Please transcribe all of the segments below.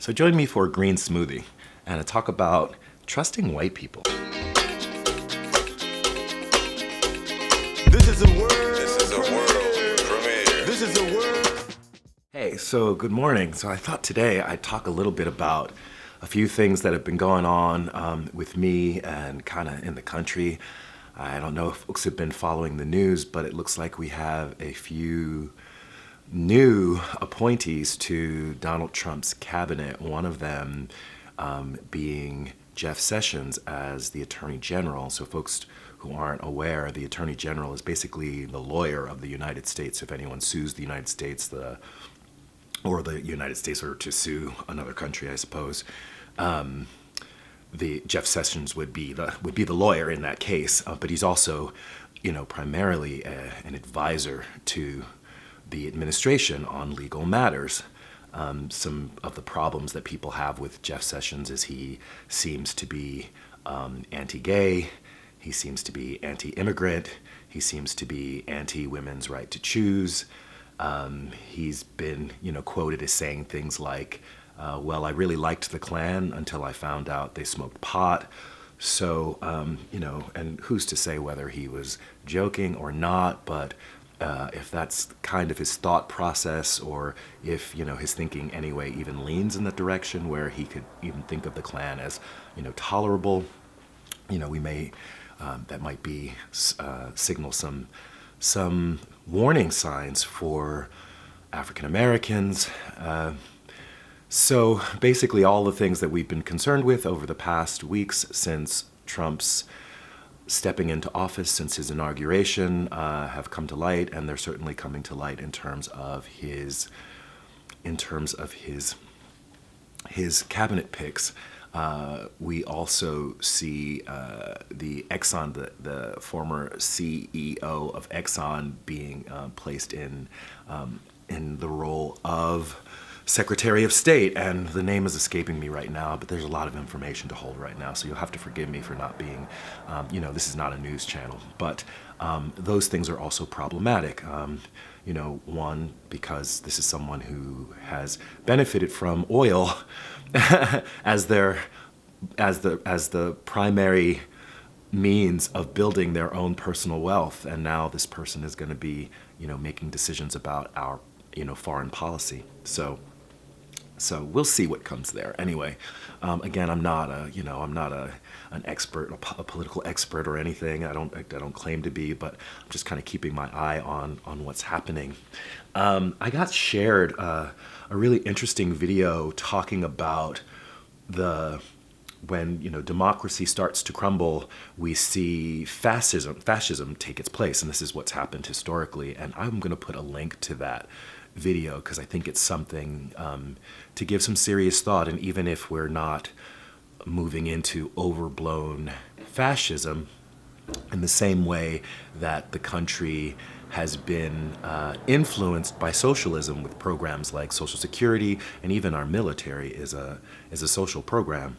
So join me for a green smoothie and a talk about trusting white people. This is a world premiere. This is a world. Hey, so good morning. So I thought today I'd talk a little bit about a few things that have been going on with me and kind of in the country. I don't know if folks have been following the news, but it looks like we have a few new appointees to Donald Trump's cabinet, one of them being Jeff Sessions as the Attorney General. So folks who aren't aware, the Attorney General is basically the lawyer of the United States. If anyone sues the United States, or the United States were to sue another country, I suppose, the Jeff Sessions would be the lawyer in that case. But he's also, primarily an advisor to the administration on legal matters. Some of the problems that people have with Jeff Sessions is he seems to be anti-gay, he seems to be anti-immigrant, he seems to be anti-women's right to choose. He's been, quoted as saying things like, well, I really liked the Klan until I found out they smoked pot. So, and who's to say whether he was joking or not, but if that's kind of his thought process, or if, his thinking anyway even leans in the direction where he could even think of the Klan as, tolerable, we may, that might be signal some warning signs for African Americans. So basically all the things that we've been concerned with over the past weeks since Trump's stepping into office, since his inauguration, have come to light, and they're certainly coming to light in terms of his cabinet picks. We also see the Exxon, the former CEO of Exxon, being placed in the role of Secretary of State, and the name is escaping me right now, but there's a lot of information to hold right now, so you'll have to forgive me for not being, this is not a news channel, but those things are also problematic. One, because this is someone who has benefited from oil as the primary means of building their own personal wealth, and now this person is going to be, making decisions about our, foreign policy. So we'll see what comes there. Anyway, again, I'm not an expert, a political expert or anything. I don't claim to be, but I'm just kind of keeping my eye on what's happening. I got shared a really interesting video talking about when democracy starts to crumble, we see fascism take its place, and this is what's happened historically. And I'm going to put a link to that video because I think it's something to give some serious thought. And even if we're not moving into overblown fascism in the same way that the country has been influenced by socialism with programs like Social Security, and even our military is a social program,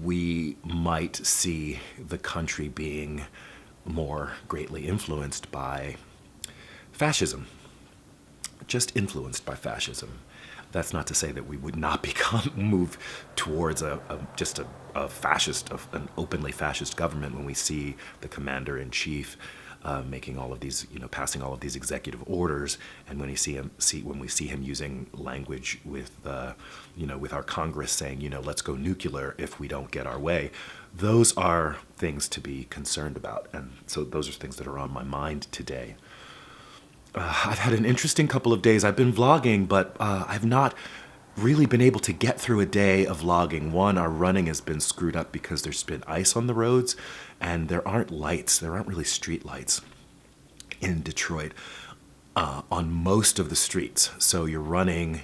we might see the country being more greatly influenced by fascism, just influenced by fascism. That's not to say that we would not move towards just a fascist, an openly fascist government when we see the commander-in-chief making all of these, passing all of these executive orders, and when we see him using language with our Congress saying, let's go nuclear if we don't get our way. Those are things to be concerned about, and so those are things that are on my mind today. I've had an interesting couple of days. I've been vlogging, but I've not really been able to get through a day of vlogging. One, our running has been screwed up because there's been ice on the roads, and there aren't lights. There aren't really street lights in Detroit on most of the streets. So you're running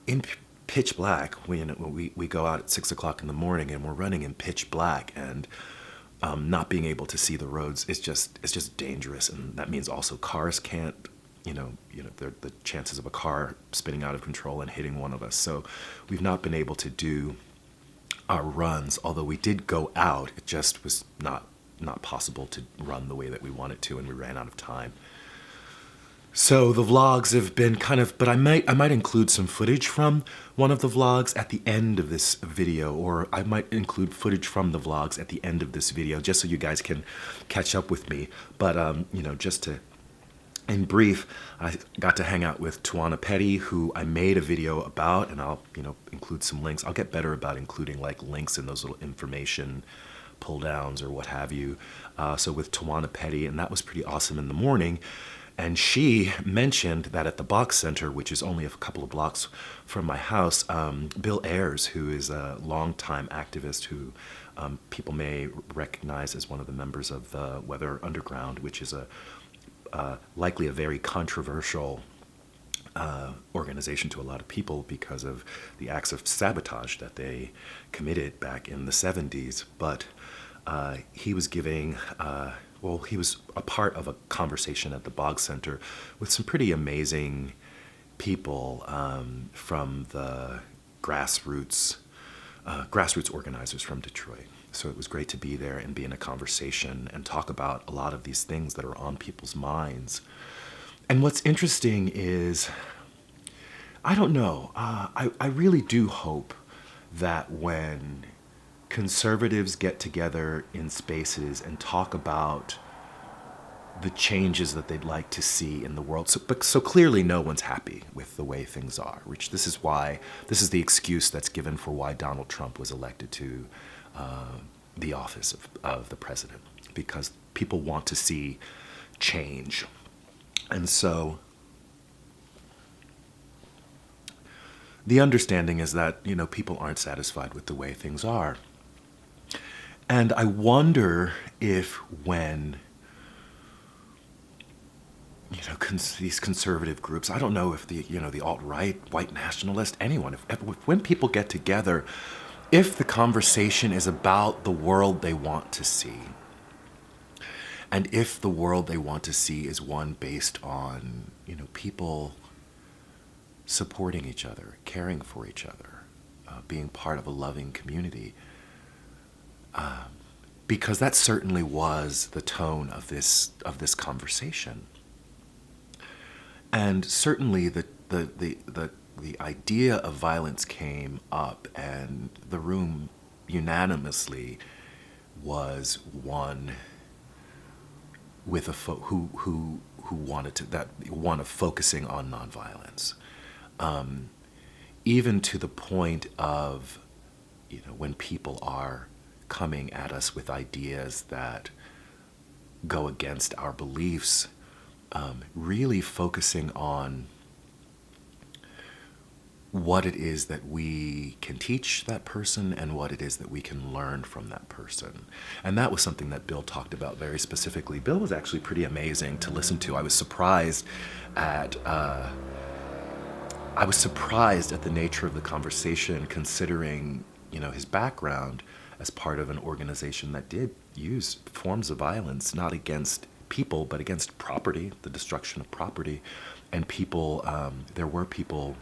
in pitch black. We go out at 6 o'clock in the morning, and we're running in pitch black, and not being able to see the roads is just dangerous, and that means also cars can't, the chances of a car spinning out of control and hitting one of us. So we've not been able to do our runs, although we did go out. It just was not possible to run the way that we wanted to, and we ran out of time. So the vlogs have been kind of, but I might include some footage from one of the vlogs at the end of this video, or I might include footage from the vlogs at the end of this video, just so you guys can catch up with me. But just to, in brief, I got to hang out with Tawana Petty, who I made a video about, and I'll include some links. I'll get better about including like links in those little information pull downs or what have you. So with Tawana Petty, and that was pretty awesome in the morning. And she mentioned that at the Box Center, which is only a couple of blocks from my house, Bill Ayers, who is a longtime activist who people may recognize as one of the members of the Weather Underground, which is likely a very controversial organization to a lot of people because of the acts of sabotage that they committed back in the 70s. But he was giving... he was a part of a conversation at the Bog Center with some pretty amazing people from the grassroots organizers from Detroit. So it was great to be there and be in a conversation and talk about a lot of these things that are on people's minds. And what's interesting is, I don't know, I really do hope that when conservatives get together in spaces and talk about the changes that they'd like to see in the world. So clearly no one's happy with the way things are, which this is the excuse that's given for why Donald Trump was elected to the office of the president, because people want to see change. And so the understanding is that, people aren't satisfied with the way things are. And I wonder if when, these conservative groups, I don't know if the alt-right, white nationalist, anyone, if when people get together, if the conversation is about the world they want to see, and if the world they want to see is one based on, people supporting each other, caring for each other, being part of a loving community, because that certainly was the tone of this conversation. And certainly the idea of violence came up, and the room unanimously was one with who wanted one of focusing on nonviolence, even to the point of when people are coming at us with ideas that go against our beliefs, really focusing on what it is that we can teach that person and what it is that we can learn from that person. And that was something that Bill talked about very specifically. Bill was actually pretty amazing to listen to. I was surprised at the nature of the conversation, considering his background as part of an organization that did use forms of violence, not against people, but against property, the destruction of property. And people, there were people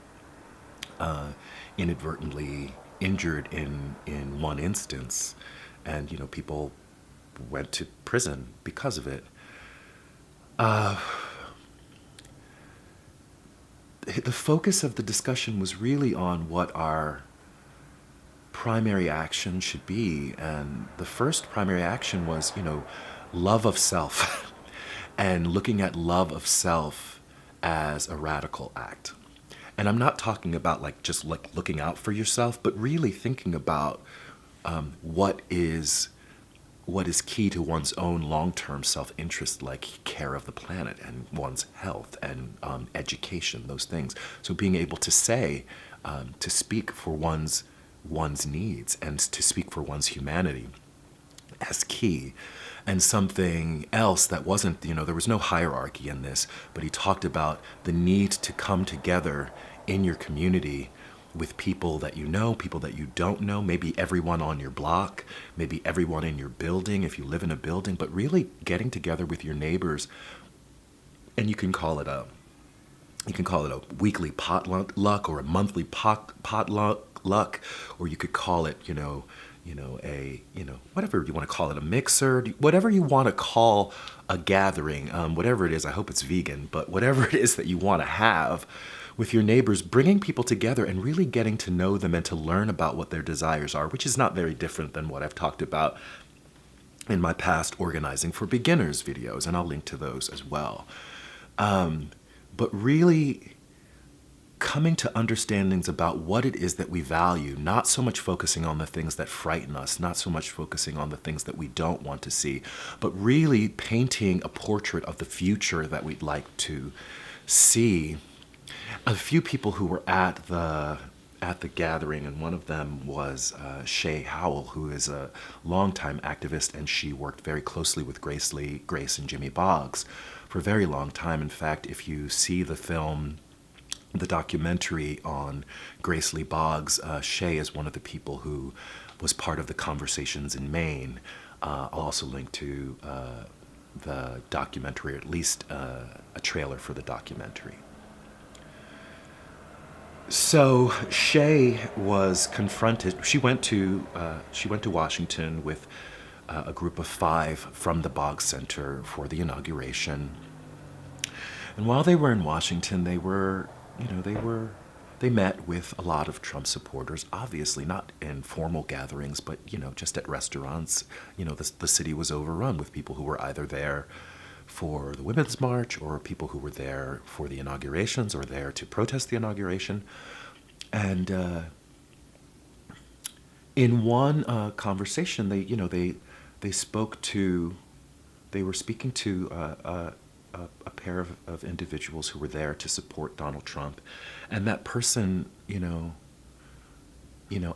inadvertently injured in one instance, and people went to prison because of it. The focus of the discussion was really on what our primary action should be, and the first primary action was love of self and looking at love of self as a radical act. And I'm not talking about just looking out for yourself, but really thinking about what is key to one's own long-term self-interest, like care of the planet and one's health and education, those things. So being able to say, to speak for one's needs and to speak for one's humanity as key. And something else that wasn't, there was no hierarchy in this, but he talked about the need to come together in your community with people that people that you don't know, maybe everyone on your block, maybe everyone in your building if you live in a building, but really getting together with your neighbors. And you can call it a weekly potluck or a monthly potluck, or you could call it, whatever you want to call it, a mixer, whatever you want to call a gathering, whatever it is. I hope it's vegan, but whatever it is that you want to have with your neighbors, bringing people together and really getting to know them and to learn about what their desires are, which is not very different than what I've talked about in my past organizing for beginners videos, and I'll link to those as well. But really coming to understandings about what it is that we value, not so much focusing on the things that frighten us, not so much focusing on the things that we don't want to see, but really painting a portrait of the future that we'd like to see. A few people who were at the gathering, and one of them was Shay Howell, who is a longtime activist, and she worked very closely with Grace and Jimmy Boggs for a very long time. In fact, if you see the documentary on Grace Lee Boggs, Shay is one of the people who was part of the conversations in Maine. I'll also link to the documentary, or at least a trailer for the documentary. So Shay was confronted. She went to Washington with a group of 5 from the Boggs Center for the inauguration. And while they were in Washington, they met with a lot of Trump supporters, obviously not in formal gatherings, but, just at restaurants. The city was overrun with people who were either there for the Women's March or people who were there for the inaugurations or there to protest the inauguration. And in one conversation, they were speaking to a pair of individuals who were there to support Donald Trump, and that person,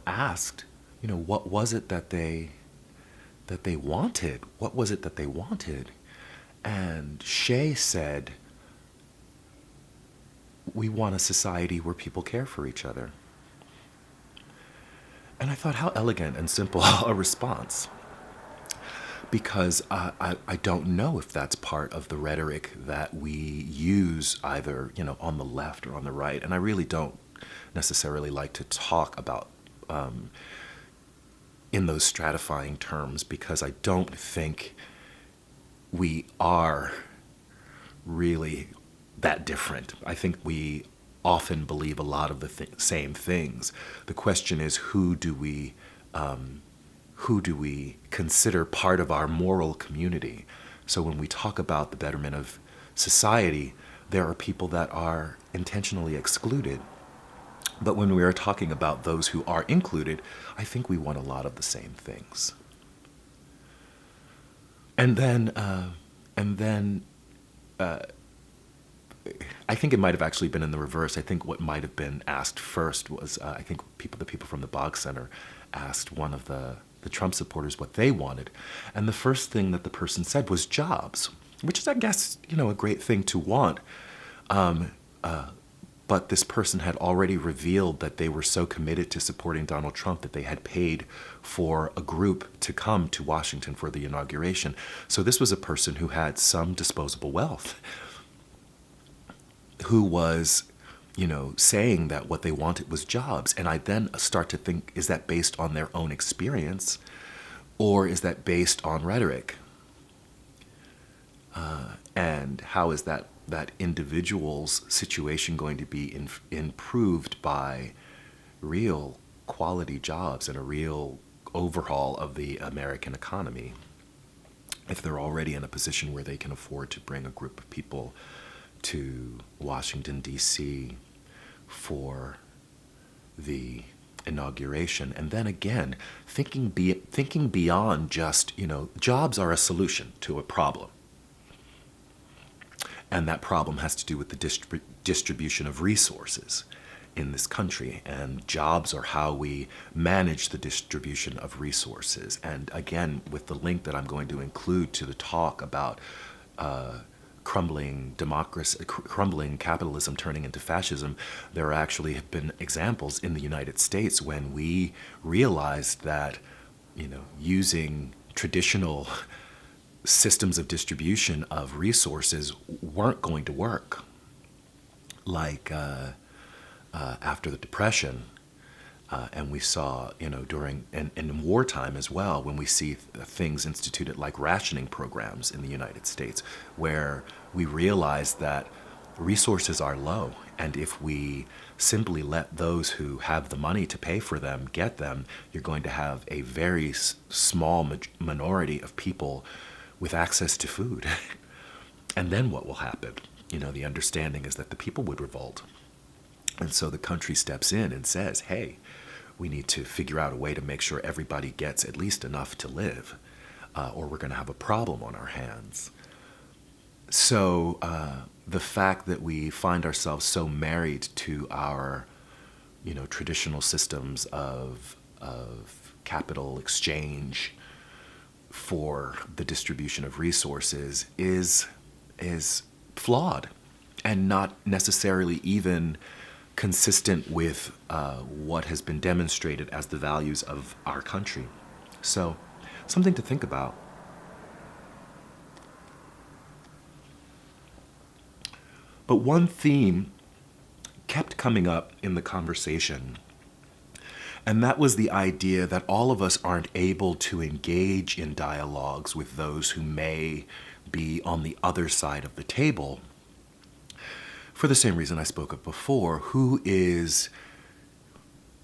asked, what was it that they wanted? What was it that they wanted? And Shay said, "We want a society where people care for each other." And I thought, how elegant and simple a response. Because I don't know if that's part of the rhetoric that we use either, on the left or on the right. And I really don't necessarily like to talk about in those stratifying terms, because I don't think we are really that different. I think we often believe a lot of the same things. The question is, who do we consider part of our moral community? So when we talk about the betterment of society, there are people that are intentionally excluded. But when we are talking about those who are included, I think we want a lot of the same things. And then I think it might have actually been in the reverse. I think what might have been asked first was, I think the people from the Boggs Center asked one of the Trump supporters what they wanted. And the first thing that the person said was jobs, which is, I guess, a great thing to want. But this person had already revealed that they were so committed to supporting Donald Trump that they had paid for a group to come to Washington for the inauguration. So this was a person who had some disposable wealth, who was, saying that what they wanted was jobs. And I then start to think, is that based on their own experience, or is that based on rhetoric? And how is that individual's situation going to be improved by real quality jobs and a real overhaul of the American economy, if they're already in a position where they can afford to bring a group of people to Washington, D.C. for the inauguration? And then again, thinking beyond just, jobs are a solution to a problem. And that problem has to do with the distribution of resources in this country. And jobs are how we manage the distribution of resources. And again, with the link that I'm going to include to the talk about crumbling democracy, crumbling capitalism turning into fascism, there actually have been examples in the United States when we realized that, using traditional systems of distribution of resources weren't going to work. Like after the Depression, And we saw, during and in wartime as well, when we see things instituted like rationing programs in the United States, where we realize that resources are low, and if we simply let those who have the money to pay for them get them, you're going to have a very small minority of people with access to food. And then what will happen? The understanding is that the people would revolt. And so the country steps in and says, hey, we need to figure out a way to make sure everybody gets at least enough to live, or we're going to have a problem on our hands. So the fact that we find ourselves so married to our, traditional systems of capital exchange for the distribution of resources is flawed and not necessarily even consistent with what has been demonstrated as the values of our country. So, something to think about. But one theme kept coming up in the conversation, and that was the idea that all of us aren't able to engage in dialogues with those who may be on the other side of the table, for the same reason I spoke of before. Who is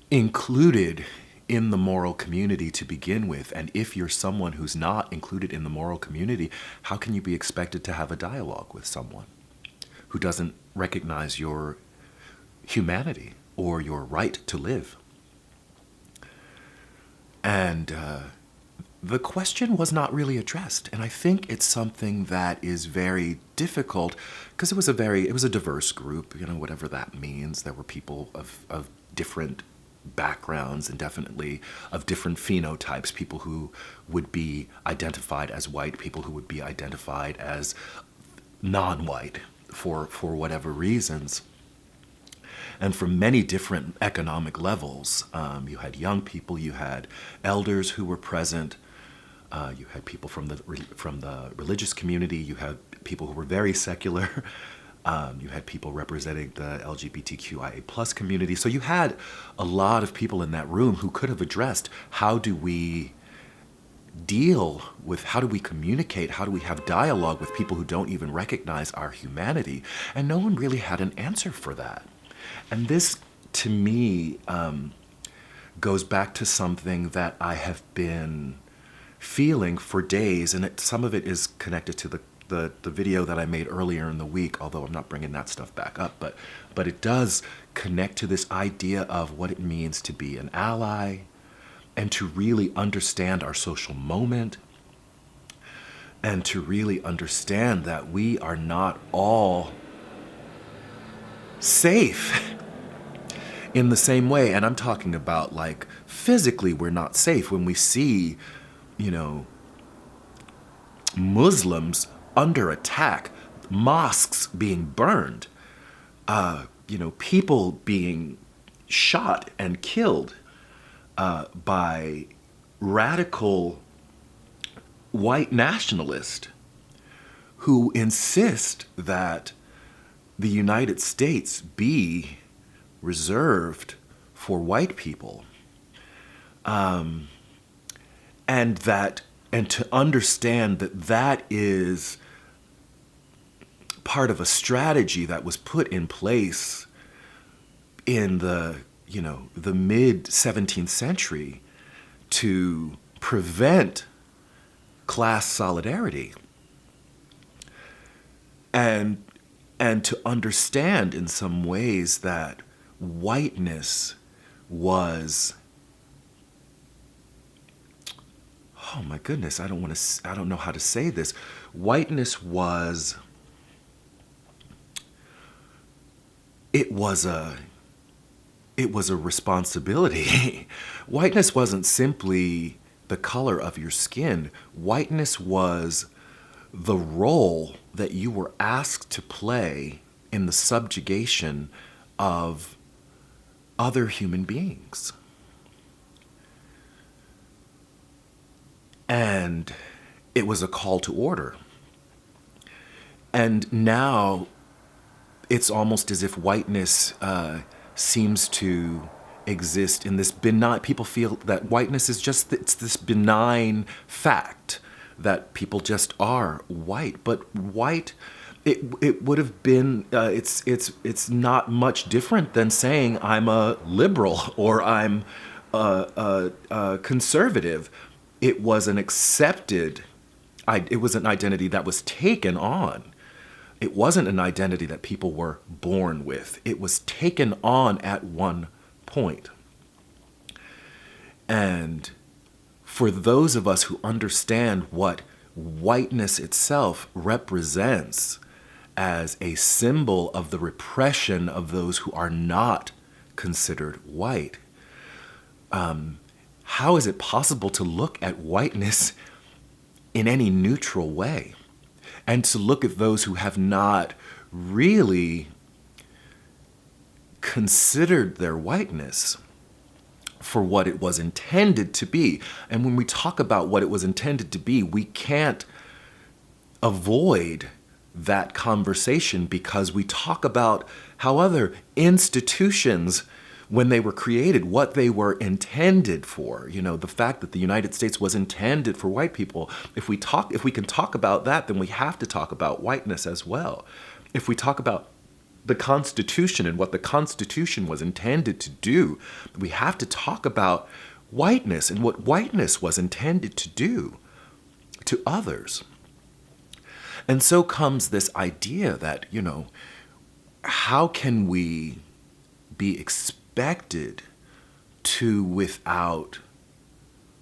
included in the moral community to begin with? And if you're someone who's not included in the moral community, how can you be expected to have a dialogue with someone who doesn't recognize your humanity or your right to live? And the question was not really addressed. And I think it's something that is very difficult because it was a diverse group, whatever that means. There were people of different backgrounds and definitely of different phenotypes, people who would be identified as white, people who would be identified as non-white for whatever reasons. And from many different economic levels. You had young people, you had elders who were present, you had people from the religious community, you had people who were very secular, you had people representing the LGBTQIA plus community. So you had a lot of people in that room who could have addressed how do we communicate, how do we have dialogue with people who don't even recognize our humanity? And no one really had an answer for that. And this, to me, goes back to something that I have been feeling for days, and some of it is connected to the video that I made earlier in the week, although I'm not bringing that stuff back up, but it does connect to this idea of what it means to be an ally and to really understand our social moment and to really understand that we are not all safe in the same way. And I'm talking about, like, physically we're not safe when we see, Muslims under attack, mosques being burned, people being shot and killed by radical white nationalists who insist that the United States be reserved for white people, and to understand that is part of a strategy that was put in place in the mid 17th century to prevent class solidarity, and to understand in some ways that whiteness was, oh my goodness, I don't know how to say this. Whiteness was, it was a responsibility. Whiteness wasn't simply the color of your skin. Whiteness was the role that you were asked to play in the subjugation of other human beings. And it was a call to order. And now it's almost as if whiteness seems to exist in this benign, people feel that whiteness is just, it's this benign fact that people just are white. But white, it would have been, it's not much different than saying I'm a liberal or I'm a conservative. It was an accepted, it was an identity that was taken on. It wasn't an identity that people were born with. It was taken on at one point. And for those of us who understand what whiteness itself represents as a symbol of the repression of those who are not considered white, how is it possible to look at whiteness in any neutral way? And to look at those who have not really considered their whiteness for what it was intended to be. And when we talk about what it was intended to be, we can't avoid that conversation because we talk about how other institutions, when they were created, what they were intended for. You know, the fact that the United States was intended for white people. If we can talk about that, then we have to talk about whiteness as well. If we talk about the Constitution and what the Constitution was intended to do, we have to talk about whiteness and what whiteness was intended to do to others. And so comes this idea that, you know, how can we be expected to, without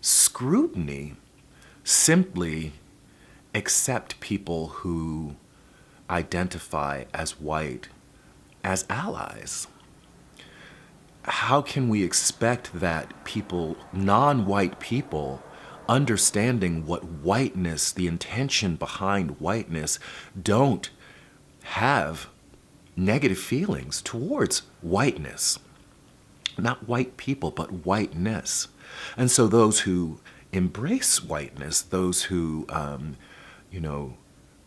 scrutiny, simply accept people who identify as white as allies? How can we expect that people, non-white people, understanding what whiteness, the intention behind whiteness, don't have negative feelings towards whiteness? Not white people, but whiteness. And so those who embrace whiteness, those who,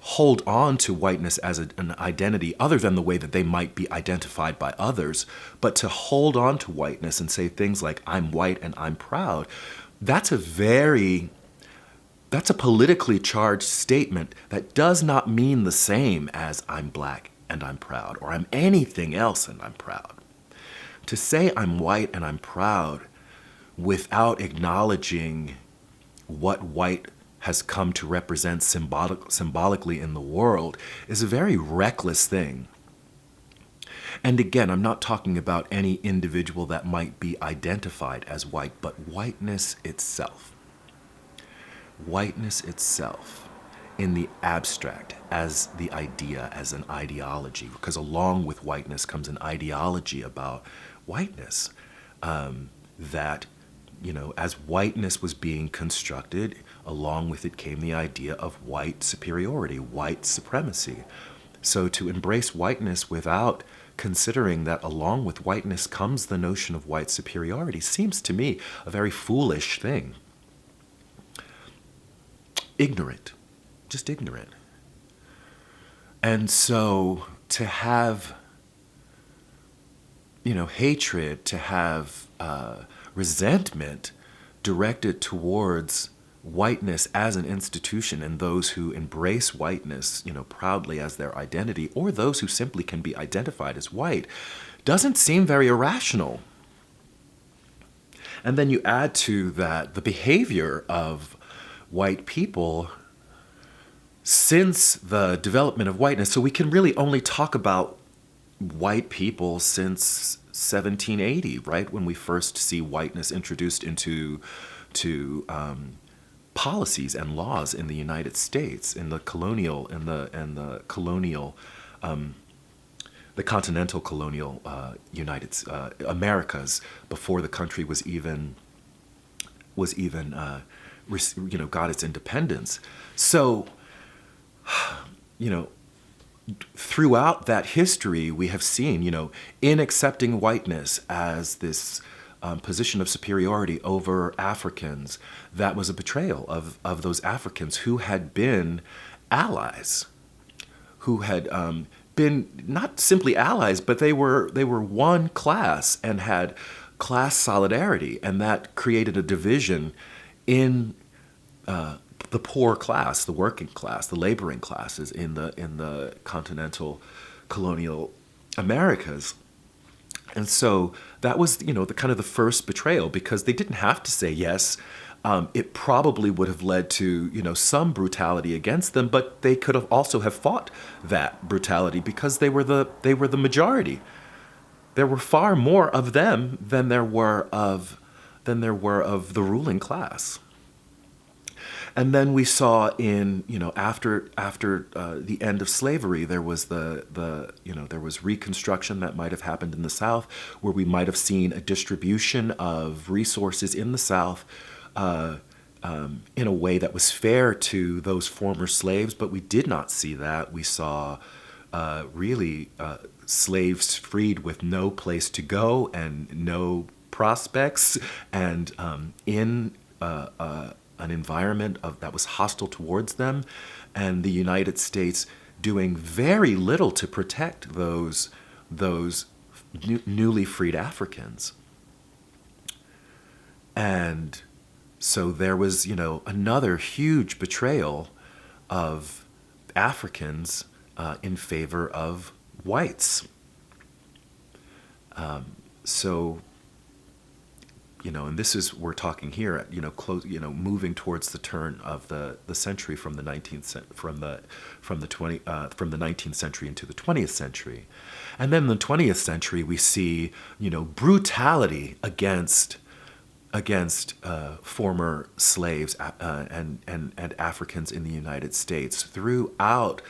hold on to whiteness as an identity other than the way that they might be identified by others, but to hold on to whiteness and say things like, I'm white and I'm proud, that's a politically charged statement that does not mean the same as I'm black and I'm proud, or I'm anything else and I'm proud. To say I'm white and I'm proud without acknowledging what white has come to represent symbolically in the world is a very reckless thing. And again, I'm not talking about any individual that might be identified as white, but whiteness itself. Whiteness itself in the abstract as the idea, as an ideology, because along with whiteness comes an ideology about whiteness, that, as whiteness was being constructed, along with it came the idea of white superiority, white supremacy. So to embrace whiteness without considering that along with whiteness comes the notion of white superiority seems to me a very foolish thing. Ignorant, just ignorant. And so to have, hatred, to have resentment directed towards whiteness as an institution and those who embrace whiteness, proudly as their identity, or those who simply can be identified as white, doesn't seem very irrational. And then you add to that the behavior of white people since the development of whiteness. So we can really only talk about white people since 1780, right? When we first see whiteness introduced into policies and laws in the United States, in the colonial, the continental colonial Americas, before the country was even got its independence. So, throughout that history, we have seen, in accepting whiteness as this position of superiority over Africans, that was a betrayal of those Africans who had been allies, who had been not simply allies, but they were one class and had class solidarity, and that created a division in the poor class, the working class, the laboring classes in the continental colonial Americas. And so that was, the kind of the first betrayal, because they didn't have to say yes. It probably would have led to, some brutality against them, but they could have also have fought that brutality because they were the majority. There were far more of them than there were of the ruling class. And then we saw after the end of slavery, there was there was Reconstruction that might have happened in the South, where we might have seen a distribution of resources in the South in a way that was fair to those former slaves, but we did not see that. We saw slaves freed with no place to go and no prospects, and in an environment that was hostile towards them, and the United States doing very little to protect those newly freed Africans. And so there was, another huge betrayal of Africans in favor of whites. And this is, we're talking here at, moving towards the turn of the century from the 19th century into the 20th century. And then in the 20th century, we see, brutality against former slaves and Africans in the United States throughout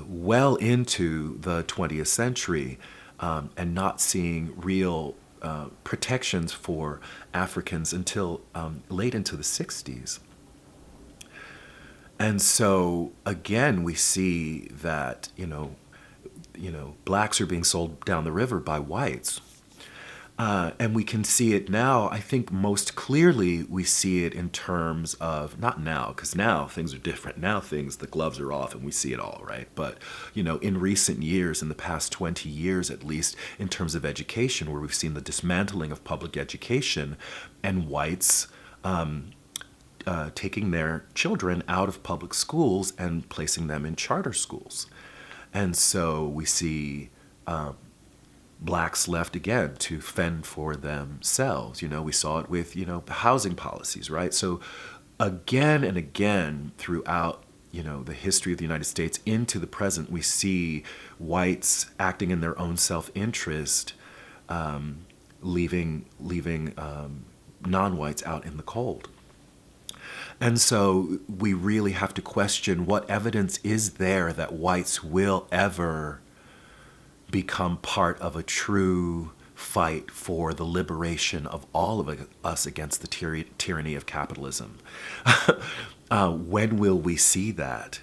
well into the 20th century, and not seeing real protections for Africans until late into the 60s. And so again, we see that blacks are being sold down the river by whites. And we can see it now. I think most clearly we see it in terms of, not now, because now things are different. Now the gloves are off and we see it all, right? But, in recent years, in the past 20 years at least, in terms of education, where we've seen the dismantling of public education and whites taking their children out of public schools and placing them in charter schools. And so we see blacks left again to fend for themselves. We saw it with, housing policies, right? So again and again throughout, the history of the United States into the present, we see whites acting in their own self-interest, leaving non-whites out in the cold. And so we really have to question, what evidence is there that whites will ever become part of a true fight for the liberation of all of us against the tyranny of capitalism? When will we see that?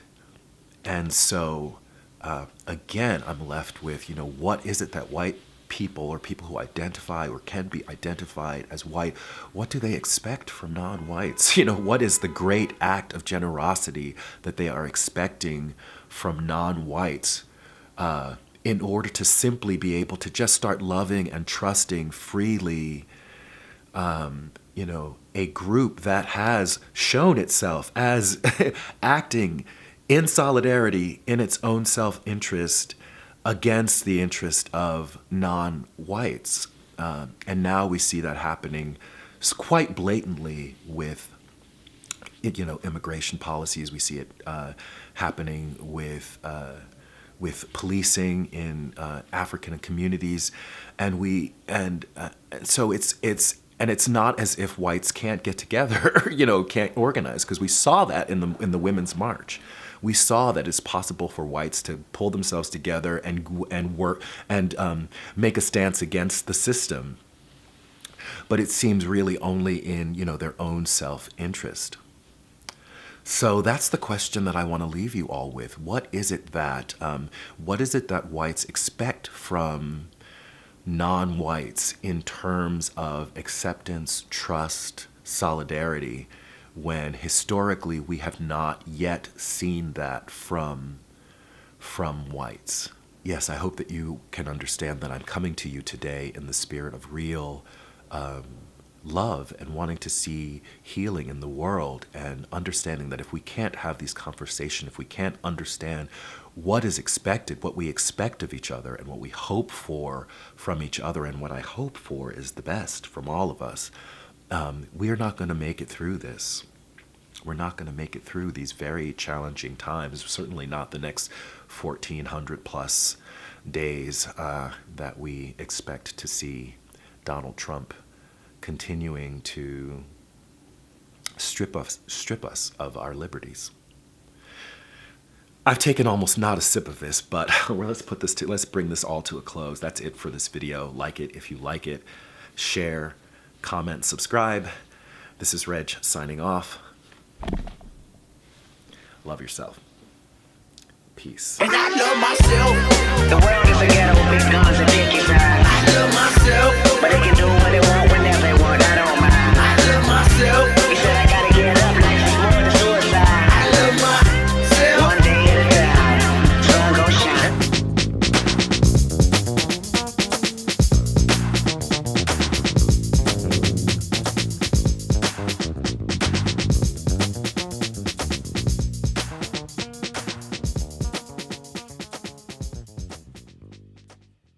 And so, again, I'm left with, what is it that white people, or people who identify or can be identified as white, what do they expect from non-whites? What is the great act of generosity that they are expecting from non-whites in order to simply be able to just start loving and trusting freely, a group that has shown itself as acting in solidarity in its own self-interest against the interest of non-whites. And now we see that happening quite blatantly with, immigration policies. We see it happening with policing in African communities, and so it's not as if whites can't get together, can't organize, because we saw that in the Women's March. We saw that it's possible for whites to pull themselves together and work and make a stance against the system, but it seems really only in their own self-interest. So that's the question that I want to leave you all with. What is it that whites expect from non-whites in terms of acceptance, trust, solidarity, when historically we have not yet seen that from whites? Yes, I hope that you can understand that I'm coming to you today in the spirit of real love and wanting to see healing in the world, and understanding that if we can't have these conversations, if we can't understand what is expected, what we expect of each other, and what we hope for from each other, and what I hope for is the best from all of us, we are not going to make it through this. We're not going to make it through these very challenging times, certainly not the next 1,400 plus days that we expect to see Donald Trump continuing to strip us of our liberties. I've taken almost not a sip of this, but let's bring this all to a close. That's it for this video. Like it if you like it. Share, comment, subscribe. This is Reg signing off. Love yourself. Peace. And I love myself. The world is a ghetto, big guns and dick inside.